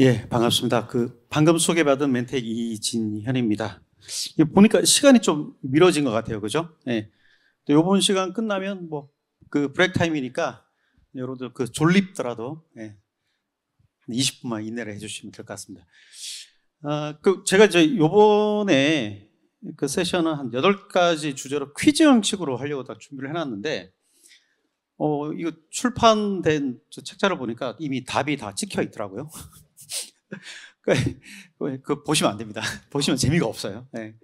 예, 반갑습니다. 방금 소개받은 멘토 이진현입니다. 보니까 시간이 좀 미뤄진 것 같아요. 그죠? 예. 또 요번 시간 끝나면 브레이크 타임이니까 여러분들 졸립더라도 한 20분만 인내를 해주시면 될 것 같습니다. 제가 이제 요번에 세션은 한 8가지 주제로 퀴즈 형식으로 하려고 다 준비를 해놨는데, 이거 출판된 책자를 보니까 이미 답이 다 찍혀 있더라고요. 보시면 안 됩니다. 보시면 재미가 없어요. 네.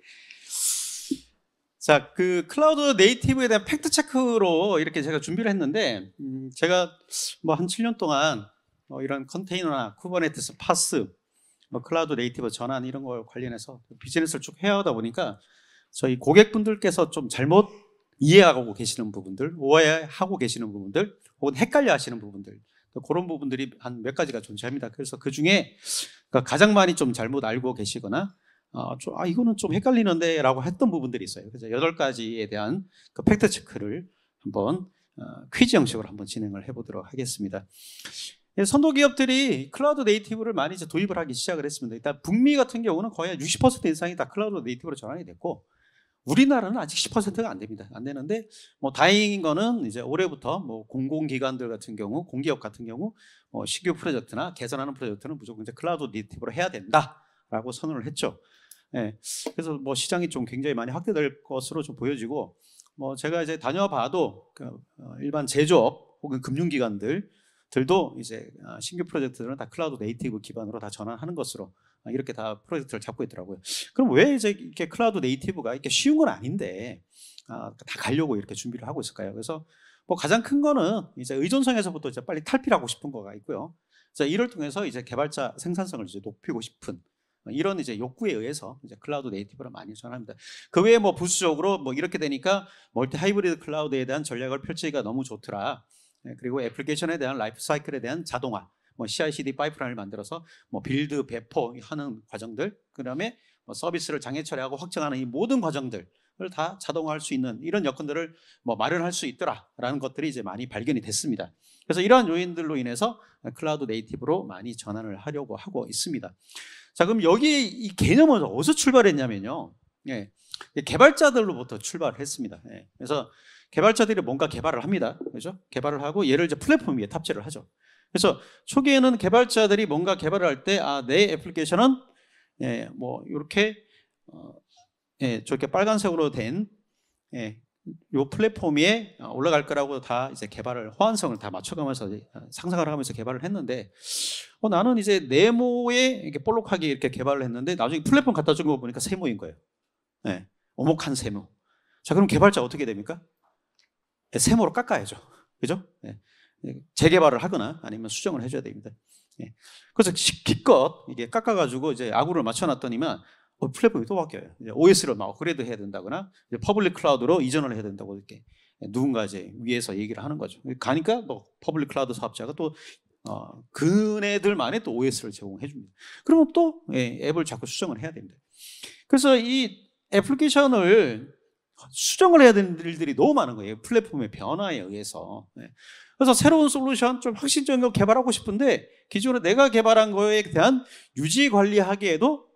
자, 클라우드 네이티브에 대한 팩트 체크로 이렇게 제가 준비를 했는데, 제가 한 7년 동안 이런 컨테이너나 쿠버네티스, 파스, 클라우드 네이티브 전환 이런 걸 관련해서 비즈니스를 쭉 해오다 보니까 저희 고객분들께서 좀 잘못 이해하고 계시는 부분들, 오해하고 계시는 부분들, 혹은 헷갈려 하시는 부분들, 그런 부분들이 한 몇 가지가 존재합니다. 그래서 그 중에 가장 많이 좀 잘못 알고 계시거나 이거는 좀 헷갈리는데 라고 했던 부분들이 있어요. 그래서 8가지에 대한 팩트 체크를 한번 퀴즈 형식으로 한번 진행을 해보도록 하겠습니다. 선도 기업들이 클라우드 네이티브를 많이 이제 도입을 하기 시작을 했습니다. 일단 북미 같은 경우는 거의 60% 이상이 다 클라우드 네이티브로 전환이 됐고, 우리나라는 아직 10%가 안 됩니다. 안 되는데, 다행인 거는 이제 올해부터 공공기관들 같은 경우, 공기업 같은 경우, 신규 프로젝트나 개선하는 프로젝트는 무조건 이제 클라우드 네이티브로 해야 된다라고 선언을 했죠. 예. 그래서 시장이 좀 굉장히 많이 확대될 것으로 좀 보여지고, 제가 이제 다녀봐도 일반 제조업 혹은 금융기관들도 이제 신규 프로젝트들은 다 클라우드 네이티브 기반으로 다 전환하는 것으로 이렇게 다 프로젝트를 잡고 있더라고요. 그럼 왜 이제 이렇게 클라우드 네이티브가 이렇게 쉬운 건 아닌데 다 가려고 이렇게 준비를 하고 있을까요? 그래서 가장 큰 거는 이제 의존성에서부터 이제 빨리 탈피하고 싶은 거가 있고요. 자, 이를 통해서 이제 개발자 생산성을 이제 높이고 싶은 이런 이제 욕구에 의해서 이제 클라우드 네이티브를 많이 전합니다. 그 외에 부수적으로 이렇게 되니까 멀티 하이브리드 클라우드에 대한 전략을 펼치기가 너무 좋더라. 그리고 애플리케이션에 대한 라이프 사이클에 대한 자동화, CI/CD 파이프라인을 만들어서 빌드, 배포하는 과정들, 그다음에 서비스를 장애 처리하고 확정하는 이 모든 과정들을 다 자동화할 수 있는 이런 여건들을 마련할 수 있더라라는 것들이 이제 많이 발견이 됐습니다. 그래서 이러한 요인들로 인해서 클라우드 네이티브로 많이 전환을 하려고 하고 있습니다. 자, 그럼 여기 이 개념은 어디서 출발했냐면요, 개발자들로부터 출발을 했습니다. 그래서 개발자들이 뭔가 개발을 합니다. 그렇죠? 개발을 하고 얘를 이제 플랫폼 위에 탑재를 하죠. 그래서 초기에는 개발자들이 뭔가 개발을 할 때 내 애플리케이션은 이렇게 저렇게 빨간색으로 된 요 플랫폼 위에 올라갈 거라고 다 이제 개발을, 호환성을 다 맞춰가면서 상상을 하면서 개발을 했는데, 나는 이제 네모에 이렇게 볼록하게 이렇게 개발을 했는데 나중에 플랫폼 갖다 준 거 보니까 세모인 거예요. 오목한 세모. 자, 그럼 개발자 어떻게 됩니까? 세모로 깎아야죠. 그죠? 재개발을 하거나 아니면 수정을 해줘야 됩니다. 그래서 기껏 이게 깎아가지고 이제 아구를 맞춰놨더니만 플랫폼이 또 바뀌어요. OS를 업그레이드 해야 된다거나 이제 퍼블릭 클라우드로 이전을 해야 된다고 이렇게 누군가 이제 위에서 얘기를 하는 거죠. 가니까 퍼블릭 클라우드 사업자가 또 그네들만의 또 OS를 제공해 줍니다. 그러면 또 앱을 자꾸 수정을 해야 됩니다. 그래서 이 애플리케이션을 수정을 해야 되는 일들이 너무 많은 거예요. 플랫폼의 변화에 의해서. 그래서 새로운 솔루션, 좀 혁신적인 거 개발하고 싶은데 기존에 내가 개발한 거에 대한 유지 관리하기에도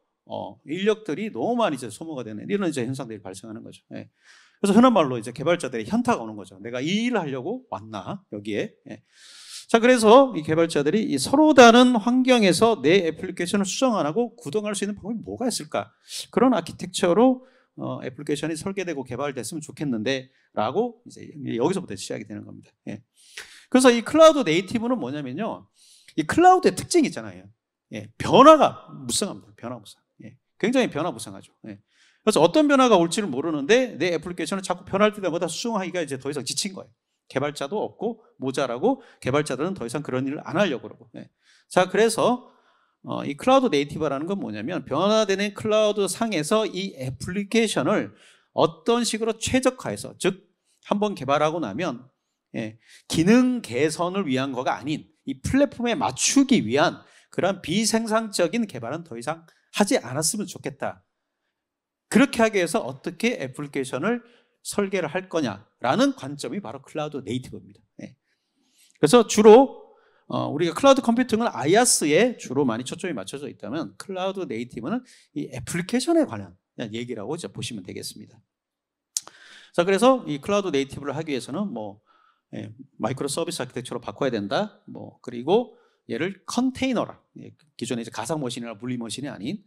인력들이 너무 많이 이제 소모가 되는 이런 이제 현상들이 발생하는 거죠. 그래서 흔한 말로 이제 개발자들이 현타가 오는 거죠. 내가 이 일을 하려고 왔나 여기에. 자, 그래서 이 개발자들이 이 서로 다른 환경에서 내 애플리케이션을 수정 안 하고 구동할 수 있는 방법이 뭐가 있을까? 그런 아키텍처로 애플리케이션이 설계되고 개발됐으면 좋겠는데 라고 이제 여기서부터 시작이 되는 겁니다. 그래서 이 클라우드 네이티브는 뭐냐면요, 이 클라우드의 특징이 있잖아요. 변화가 무성합니다. 변화무성. 굉장히 변화무성하죠. 그래서 어떤 변화가 올지를 모르는데 내 애플리케이션은 자꾸 변할 때마다 수정하기가 이제 더 이상 지친 거예요. 개발자도 없고 모자라고 개발자들은 더 이상 그런 일을 안 하려고 그러고. 자, 그래서 이 클라우드 네이티브라는 건 뭐냐면 변화되는 클라우드 상에서 이 애플리케이션을 어떤 식으로 최적화해서, 즉 한번 개발하고 나면 기능 개선을 위한 거가 아닌 이 플랫폼에 맞추기 위한 그런 비생산적인 개발은 더 이상 하지 않았으면 좋겠다. 그렇게 하기 위해서 어떻게 애플리케이션을 설계를 할 거냐라는 관점이 바로 클라우드 네이티브입니다. 그래서 주로 우리가 클라우드 컴퓨팅은 IaaS에 주로 많이 초점이 맞춰져 있다면 클라우드 네이티브는 이 애플리케이션에 관한 얘기라고 이제 보시면 되겠습니다. 자, 그래서 이 클라우드 네이티브를 하기 위해서는 마이크로 서비스 아키텍처로 바꿔야 된다. 그리고 얘를 컨테이너라, 기존에 이제 가상 머신이나 물리 머신이 아닌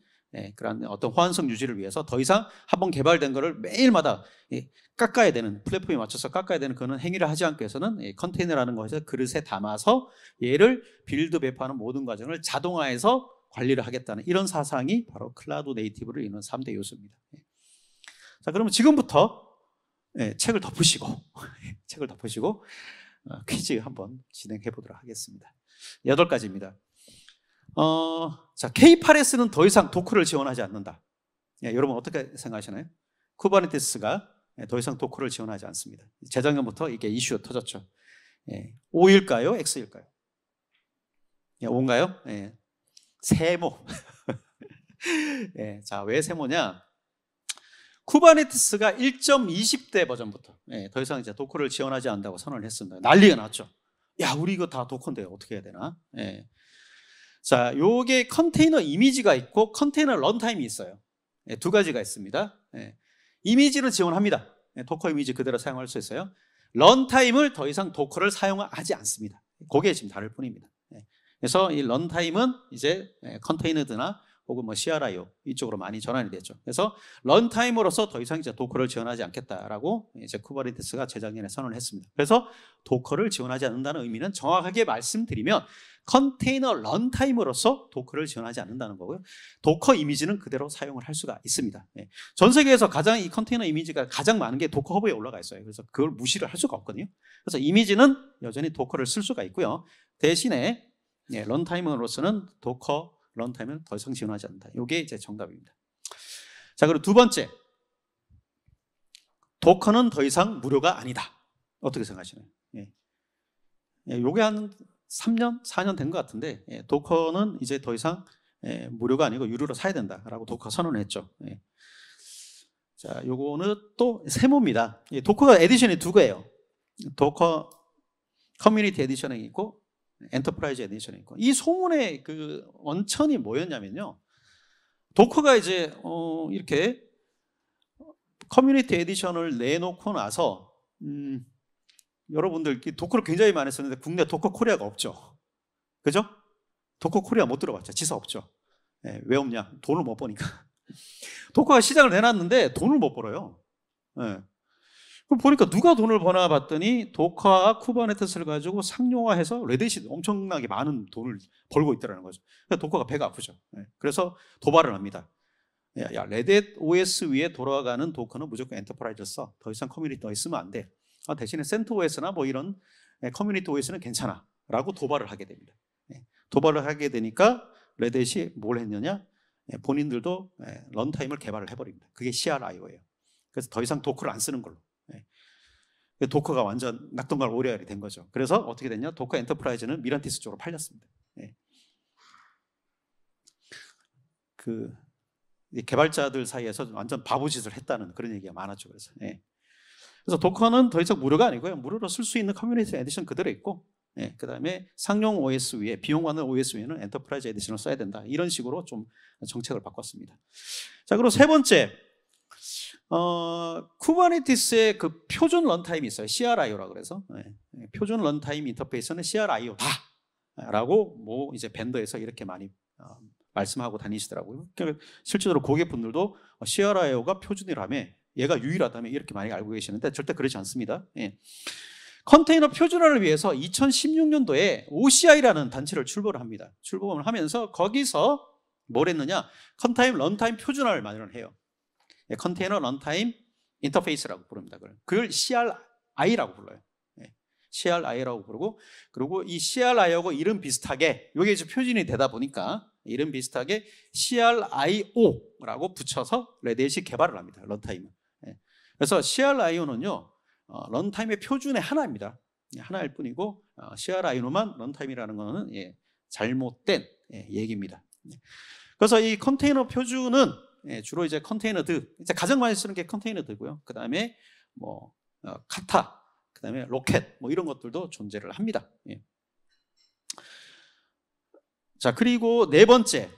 그런 어떤 호환성 유지를 위해서 더 이상 한번 개발된 거를 매일마다 깎아야 되는, 플랫폼에 맞춰서 깎아야 되는 그런 행위를 하지 않기 위해서는 컨테이너라는 것에서 그릇에 담아서 얘를 빌드 배포하는 모든 과정을 자동화해서 관리를 하겠다는 이런 사상이 바로 클라우드 네이티브를 이루는 3대 요소입니다. 자, 그러면 지금부터 책을 덮으시고 책을 덮으시고 퀴즈 한번 진행해 보도록 하겠습니다. 8가지입니다. 자, K8s는 더 이상 도커를 지원하지 않는다. 여러분 어떻게 생각하시나요? 쿠버네티스가 더 이상 도커를 지원하지 않습니다. 재작년부터 이게 이슈가 터졌죠. O일까요? X일까요? O인가요? 세모. 자, 왜 세모냐? 쿠버네티스가 1.20대 버전부터 더 이상 이제 도커를 지원하지 않는다고 선언을 했습니다. 난리가 났죠. 야, 우리 이거 다 도커인데 어떻게 해야 되나? 자, 요게 컨테이너 이미지가 있고 컨테이너 런타임이 있어요. 2가지가 있습니다. 이미지를 지원합니다. 도커 이미지 그대로 사용할 수 있어요. 런타임을 더 이상 도커를 사용하지 않습니다. 그게 지금 다를 뿐입니다. 그래서 이 런타임은 이제 컨테이너드나 혹은 CRIO 이쪽으로 많이 전환이 됐죠. 그래서 런타임으로서 더 이상 이제 도커를 지원하지 않겠다라고 이제 쿠버네티스가 재작년에 선언을 했습니다. 그래서 도커를 지원하지 않는다는 의미는 정확하게 말씀드리면 컨테이너 런타임으로서 도커를 지원하지 않는다는 거고요. 도커 이미지는 그대로 사용을 할 수가 있습니다. 전 세계에서 가장 이 컨테이너 이미지가 가장 많은 게 도커 허브에 올라가 있어요. 그래서 그걸 무시를 할 수가 없거든요. 그래서 이미지는 여전히 도커를 쓸 수가 있고요. 대신에 런타임으로서는 도커 런타임은 더 이상 지원하지 않는다. 이게 이제 정답입니다. 자, 그리고 2번째, 도커는 더 이상 무료가 아니다. 어떻게 생각하시나요? 요게 한 3년, 4년 된 것 같은데 도커는 이제 더 이상 무료가 아니고 유료로 사야 된다라고 도커 선언을 했죠. 자, 요거는 또 세모입니다. 도커가 에디션이 2개예요. 도커 커뮤니티 에디션이 있고 엔터프라이즈 에디션이 있고, 이 소문의 그 원천이 뭐였냐면요, 도커가 이제 이렇게 커뮤니티 에디션을 내놓고 나서 여러분들 도커를 굉장히 많이 썼는데 국내 도커 코리아가 없죠. 그죠? 도커 코리아 못 들어봤죠. 지사 없죠. 왜 없냐? 돈을 못 버니까. 도커가 시장을 내놨는데 돈을 못 벌어요. 그럼 보니까 누가 돈을 버나 봤더니 도커와 쿠버네티스를 가지고 상용화해서 레딧이 엄청나게 많은 돈을 벌고 있다는 거죠. 그래서 도커가 배가 아프죠. 그래서 도발을 합니다. 야, 레딧 OS 위에 돌아가는 도커는 무조건 엔터프라이즈 써. 더 이상 커뮤니티 OS 쓰면 안 돼. 대신에 센트OS나 뭐 이런 커뮤니티 OS는 괜찮아 라고 도발을 하게 됩니다. 도발을 하게 되니까 레딧이 뭘 했느냐, 본인들도 런타임을 개발을 해버립니다. 그게 CRIO예요. 그래서 더 이상 도커를 안 쓰는 걸로. 도커가 완전 낙동강 오리알이 된 거죠. 그래서 어떻게 됐냐, 도커 엔터프라이즈는 미란티스 쪽으로 팔렸습니다. 그 개발자들 사이에서 완전 바보짓을 했다는 그런 얘기가 많았죠. 그래서 도커는 더 이상 무료가 아니고요, 무료로 쓸 수 있는 커뮤니티 에디션 그대로 있고, 그 다음에 상용 OS 위에, 비용 많은 OS 위에는 엔터프라이즈 에디션을 써야 된다. 이런 식으로 좀 정책을 바꿨습니다. 자, 그리고 3번째, 쿠버네티스의 그 표준 런타임이 있어요. CRIO라고 그래서 표준 런타임 인터페이스는 CRIO다 라고 뭐 이제 벤더에서 이렇게 많이 말씀하고 다니시더라고요. 실제로 고객분들도 CRIO가 표준이라며, 얘가 유일하다며 이렇게 많이 알고 계시는데 절대 그렇지 않습니다. 컨테이너 표준화를 위해서 2016년도에 OCI라는 단체를 출범을 합니다. 출범을 하면서 거기서 뭘 했느냐, 컨테이너 런타임 표준화를 마련을 해요. 컨테이너 런타임 인터페이스라고 부릅니다. 그걸 CRI라고 불러요. CRI라고 부르고, 그리고 이 CRI하고 이름 비슷하게, 이게 이제 표준이 되다 보니까 이름 비슷하게 CRIO라고 붙여서 레딧이 개발을 합니다. 런타임은. 그래서 CRIO는요, 런타임의 표준의 하나입니다. 하나일 뿐이고, CRIO만 런타임이라는 것은 잘못된 얘기입니다. 그래서 이 컨테이너 표준은 주로 이제 컨테이너드, 이제 가장 많이 쓰는 게 컨테이너드고요. 그 다음에 뭐 카타, 그 다음에 로켓, 뭐 이런 것들도 존재를 합니다. 자, 그리고 네 번째,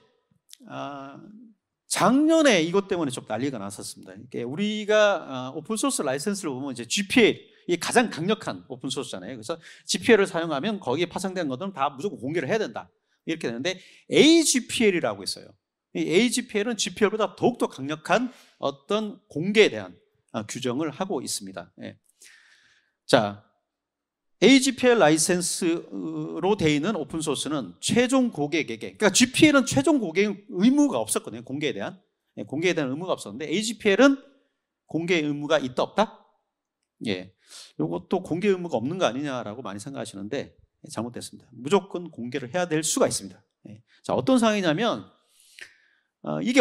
작년에 이것 때문에 좀 난리가 났었습니다. 이게 우리가 오픈소스 라이센스를 보면 이제 GPL, 이게 가장 강력한 오픈소스잖아요. 그래서 GPL을 사용하면 거기에 파생된 것들은 다 무조건 공개를 해야 된다, 이렇게 되는데, AGPL이라고 있어요. 이 AGPL은 GPL보다 더욱더 강력한 어떤 공개에 대한 규정을 하고 있습니다. 예. 자, AGPL 라이센스로 되어 있는 오픈소스는 최종 고객에게, 그러니까 GPL은 최종 고객 의무가 없었거든요. 공개에 대한 의무가 없었는데, AGPL은 공개 의무가 있다 없다? 예, 이것도 공개 의무가 없는 거 아니냐라고 많이 생각하시는데 잘못됐습니다. 무조건 공개를 해야 될 수가 있습니다. 예. 자, 어떤 상황이냐면 이게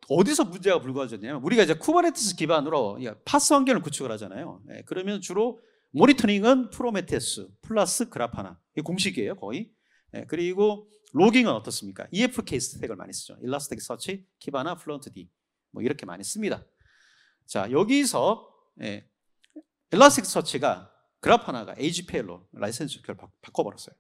어디서 문제가 불거졌냐면, 우리가 이제 쿠버네티스 기반으로 파스 환경을 구축을 하잖아요. 예, 그러면 주로 모니터링은 프로메테우스 플러스 그라파나, 이게 공식이에요 거의. 예, 그리고 로깅은 어떻습니까? EFK 스택을 많이 쓰죠. 일라스틱 서치, 키바나, 플런트D, 뭐 이렇게 많이 씁니다. 자, 여기서 일라스틱 서치가 그라파나가 AGPL로 라이센스 규격을 바꿔버렸어요.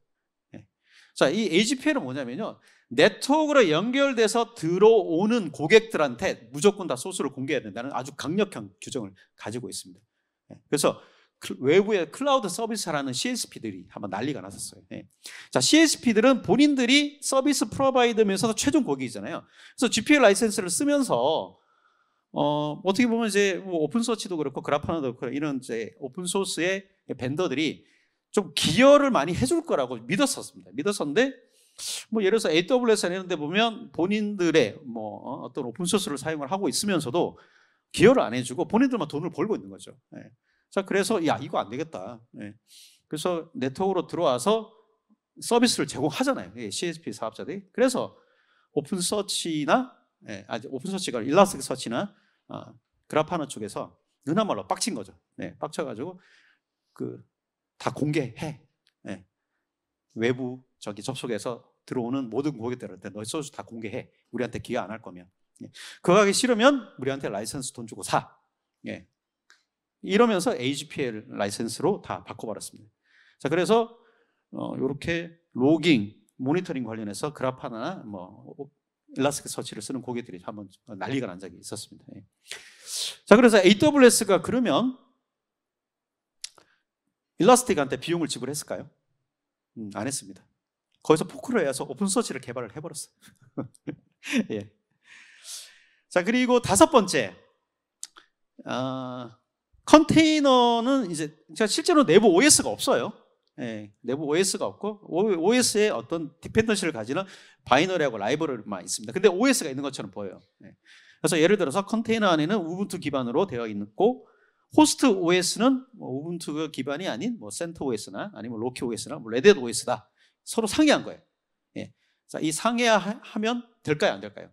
예. 자, 이 AGPL은 뭐냐면요, 네트워크로 연결돼서 들어오는 고객들한테 무조건 다 소스를 공개해야 된다는 아주 강력한 규정을 가지고 있습니다. 예. 그래서 외부의 클라우드 서비스라는 CSP들이 한번 난리가 났었어요. 예. 자, CSP들은 본인들이 서비스 프로바이더면서도 최종 고객이잖아요. 그래서 GPL 라이센스를 쓰면서 어떻게 보면 이제 뭐 오픈소치도 그렇고 그라파나도 그렇고 이런 이제 오픈소스의 벤더들이 좀 기여를 많이 해줄 거라고 믿었었는데, 뭐 예를 들어서 AWS 이런 데 보면 본인들의 뭐 어떤 오픈소스를 사용을 하고 있으면서도 기여를 안 해주고 본인들만 돈을 벌고 있는 거죠. 예. 자, 그래서 야, 이거 안 되겠다. 예. 그래서 네트워크로 들어와서 서비스를 제공하잖아요, CSP 사업자들이. 그래서 오픈서치나 오픈서치가 일라스틱 서치나 그라파나 쪽에서 그나마로 빡친 거죠. 네, 빡쳐가지고 다 공개해. 네. 외부 접속해서 들어오는 모든 고객들한테 너희 소스 다 공개해. 우리한테 기여 안 할 거면. 네. 그거 하기 싫으면 우리한테 라이센스 돈 주고 사. 네. 이러면서 AGPL 라이센스로 다 바꿔버렸습니다. 자, 그래서 이렇게 로깅, 모니터링 관련해서 그라파나 뭐 일라스틱 서치를 쓰는 고객들이 한번 난리가 난 적이 있었습니다. 예. 자, 그래서 AWS가 그러면 일라스틱한테 비용을 지불했을까요? 안 했습니다. 거기서 포크를 해서 오픈소치를 개발을 해버렸어요. 예. 자, 그리고 다섯 번째, 컨테이너는 이제 실제로 내부 OS가 없어요. 예, 내부 OS가 없고 OS의 어떤 디펜던시를 가지는 바이너리하고 라이브러리만 있습니다. 근데 OS가 있는 것처럼 보여요. 예. 그래서 예를 들어서 컨테이너 안에는 우분투 기반으로 되어 있고, 호스트 OS는 뭐 우분투 기반이 아닌 뭐 센터 OS나 아니면 로키 OS나 뭐 레드햇 OS다. 서로 상이한 거예요. 예. 자, 이 상이하면 될까요, 안 될까요?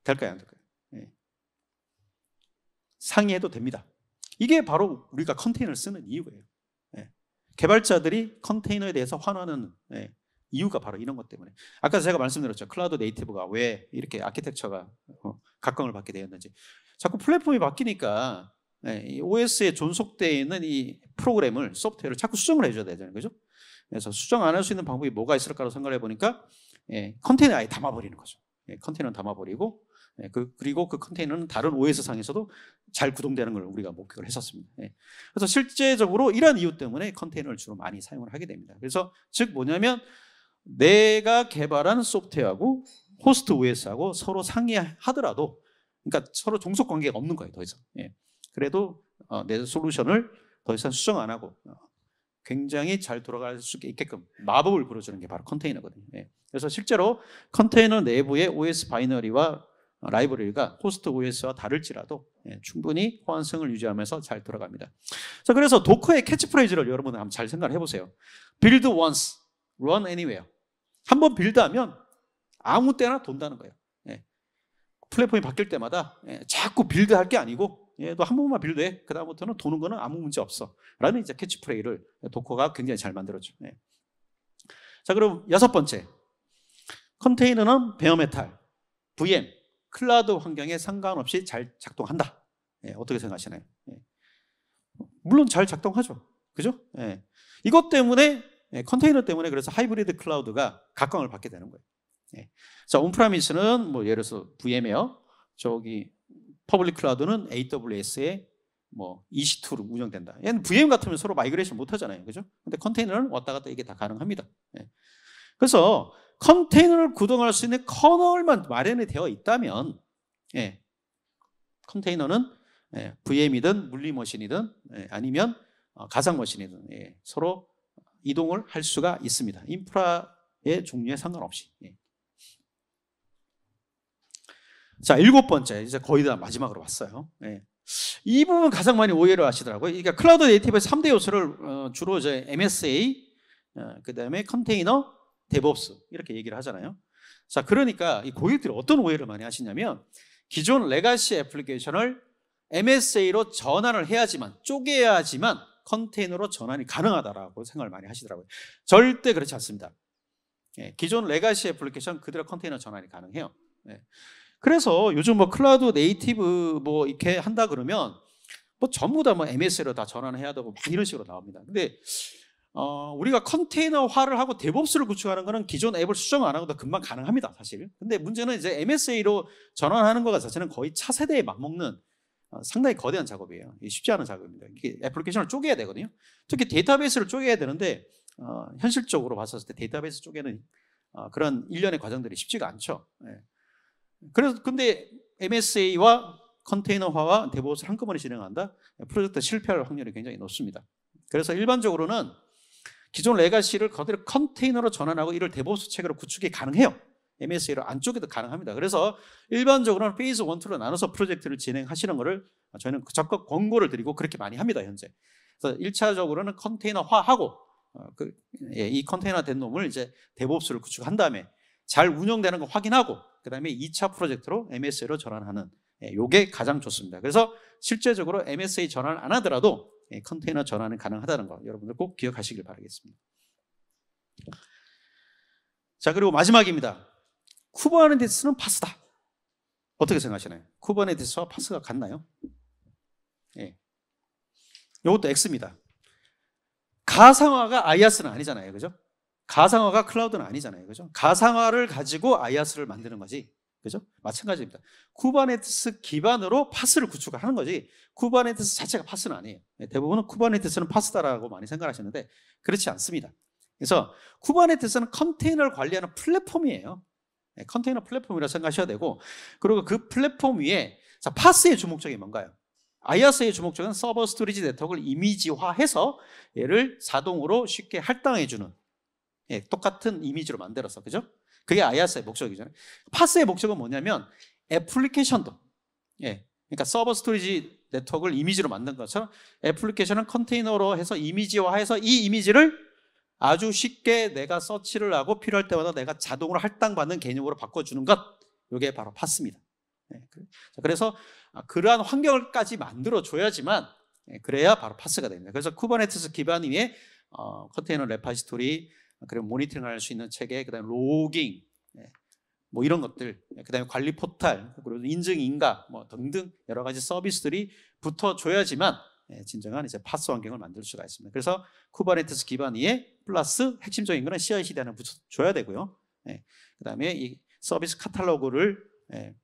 될까요, 안 될까요? 예. 상이해도 됩니다. 이게 바로 우리가 컨테이너를 쓰는 이유예요. 예. 개발자들이 컨테이너에 대해서 환호하는 이유가 바로 이런 것 때문에. 아까 제가 말씀드렸죠. 클라우드 네이티브가 왜 이렇게 아키텍처가 각광을 받게 되었는지. 자꾸 플랫폼이 바뀌니까 이 OS에 존속되어 있는 이 프로그램을, 소프트웨어를 자꾸 수정을 해줘야 되잖아요. 그죠? 그래서 수정 안 할 수 있는 방법이 뭐가 있을까로 생각을 해보니까 컨테이너에 아예 담아버리는 거죠. 컨테이너는 담아버리고, 그리고 그 컨테이너는 다른 OS 상에서도 잘 구동되는 걸 우리가 목표를 했었습니다. 그래서 실제적으로 이런 이유 때문에 컨테이너를 주로 많이 사용을 하게 됩니다. 그래서 즉 뭐냐면, 내가 개발한 소프트웨어하고 호스트 OS하고 서로 상의하더라도, 그러니까 서로 종속 관계가 없는 거예요, 더 이상. 그래도 내 솔루션을 더 이상 수정 안 하고 굉장히 잘 돌아갈 수 있게끔 마법을 부려주는 게 바로 컨테이너거든요. 그래서 실제로 컨테이너 내부의 OS 바이너리와 라이브러리가 호스트 OS와 다를지라도 충분히 호환성을 유지하면서 잘 돌아갑니다. 자, 그래서 도커의 캐치프레이즈를 여러분들 한번 잘 생각을 해보세요. Build once, run anywhere. 한번 빌드하면 아무 때나 돈다는 거예요. 플랫폼이 바뀔 때마다 자꾸 빌드할 게 아니고, 너 한 번만 빌드해. 그 다음부터는 도는 거는 아무 문제 없어. 라는 이제 캐치프레이즈를 도커가 굉장히 잘 만들었죠. 자, 그럼 여섯 번째, 컨테이너는 베어메탈, VM, 클라우드 환경에 상관없이 잘 작동한다. 어떻게 생각하시나요? 물론 잘 작동하죠. 그죠? 이것 때문에 컨테이너 때문에 그래서 하이브리드 클라우드가 각광을 받게 되는 거예요. 자, 온프라미스는 뭐 예를 들어서 VM웨어, 저기 퍼블릭 클라우드는 AWS의 뭐 EC2로 운영된다. 얘는 VM 같으면 서로 마이그레이션 못 하잖아요. 그죠? 근데 컨테이너는 왔다 갔다 이게 다 가능합니다. 그래서 컨테이너를 구동할 수 있는 커널만 마련이 되어 있다면 컨테이너는 VM이든 물리머신이든 아니면 가상머신이든 서로 이동을 할 수가 있습니다. 인프라의 종류에 상관없이. 자, 7번째, 이제 거의 다 마지막으로 왔어요. 이 부분 가장 많이 오해를 하시더라고요. 그러니까 클라우드 네이티브의 3대 요소를 주로 이제 MSA, 그 다음에 컨테이너, 데브옵스 이렇게 얘기를 하잖아요. 자, 그러니까 이 고객들이 어떤 오해를 많이 하시냐면 기존 레가시 애플리케이션을 MSA로 전환을 해야지만, 쪼개야지만 컨테이너로 전환이 가능하다라고 생각을 많이 하시더라고요. 절대 그렇지 않습니다. 기존 레가시 애플리케이션 그대로 컨테이너 전환이 가능해요. 그래서 요즘 뭐 클라우드 네이티브 뭐 이렇게 한다 그러면 뭐 전부 다 뭐 MSA로 다 전환해야 되고 막 이런 식으로 나옵니다. 근데 우리가 컨테이너화를 하고 데브옵스를 구축하는 거는 기존 앱을 수정 안 하고도 금방 가능합니다, 사실. 근데 문제는 이제 MSA로 전환하는 거 자체는 거의 차세대에 맞먹는 상당히 거대한 작업이에요. 쉽지 않은 작업입니다. 이게 애플리케이션을 쪼개야 되거든요. 특히 데이터베이스를 쪼개야 되는데 현실적으로 봤었을 때 데이터베이스 쪼개는 그런 일련의 과정들이 쉽지가 않죠. 그래서 근데 MSA와 컨테이너화와 데브옵스를 한꺼번에 진행한다? 프로젝트 실패할 확률이 굉장히 높습니다. 그래서 일반적으로는 기존 레가시를 그대로 컨테이너로 전환하고 이를 데브옵스 체계로 구축이 가능해요. MSA로 안쪽에도 가능합니다. 그래서 일반적으로는 페이즈 1, 2로 나눠서 프로젝트를 진행하시는 것을 저희는 적극 권고를 드리고 그렇게 많이 합니다, 현재. 그래서 1차적으로는 컨테이너화하고 이 컨테이너 된 놈을 이제 데브옵스를 구축한 다음에 잘 운영되는 거 확인하고 그 다음에 2차 프로젝트로 MSA로 전환하는 이게 가장 좋습니다. 그래서 실제적으로 MSA 전환을 안 하더라도 컨테이너 전환은 가능하다는 거 여러분들 꼭 기억하시길 바라겠습니다. 자, 그리고 마지막입니다. 쿠버네티스는 파스다. 어떻게 생각하시나요? 쿠버네티스와 파스가 같나요? 이것도 X입니다. 가상화가 IaaS는 아니잖아요, 그죠? 가상화가 클라우드는 아니잖아요, 그죠? 가상화를 가지고 IaaS를 만드는 거지, 그죠? 마찬가지입니다. 쿠버네티스 기반으로 파스를 구축하는 거지 쿠버네티스 자체가 파스는 아니에요. 대부분은 쿠버네티스는 파스다라고 많이 생각하시는데 그렇지 않습니다. 그래서 쿠버네티스는 컨테이너를 관리하는 플랫폼이에요. 컨테이너 플랫폼이라고 생각하셔야 되고, 그리고 그 플랫폼 위에 자, 파스의 주목적이 뭔가요? IaaS의 주목적은 서버 스토리지 네트워크를 이미지화해서 얘를 자동으로 쉽게 할당해주는 똑같은 이미지로 만들어서, 그죠? 그게 IaaS의 목적이잖아요. 파스의 목적은 뭐냐면 애플리케이션도 그러니까 서버 스토리지 네트워크를 이미지로 만든 것처럼 애플리케이션은 컨테이너로 해서 이미지화해서 이 이미지를 아주 쉽게 내가 서치를 하고 필요할 때마다 내가 자동으로 할당받는 개념으로 바꿔주는 것, 이게 바로 파스입니다. 그래서 그러한 환경을까지 만들어줘야지만 그래야 바로 파스가 됩니다. 그래서 쿠버네티스 기반 위에 컨테이너 레파지토리, 그리고 모니터링할 수 있는 체계, 그다음에 로깅, 뭐 이런 것들, 그다음에 관리 포탈, 그리고 인증 인가 뭐 등등 여러 가지 서비스들이 붙어줘야지만 진정한 이제 파스 환경을 만들 수가 있습니다. 그래서 쿠버네티스 기반 위에 플러스 핵심적인 거는 CI/CD는 붙여줘야 되고요. 그다음에 이 서비스 카탈로그를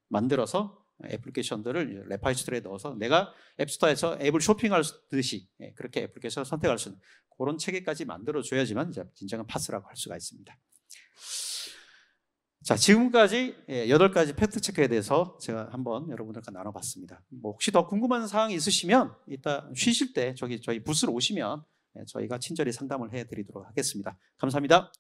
만들어서 애플리케이션들을 레파지토리에 넣어서 내가 앱스토어에서 앱을 쇼핑하듯이 그렇게 애플리케이션을 선택할 수 있는 그런 체계까지 만들어줘야지만 이제 진정한 파스라고 할 수가 있습니다. 자, 지금까지 8가지 팩트 체크에 대해서 제가 한번 여러분들과 나눠봤습니다. 뭐 혹시 더 궁금한 사항이 있으시면 이따 쉬실 때 저희 부스로 오시면 저희가 친절히 상담을 해드리도록 하겠습니다. 감사합니다.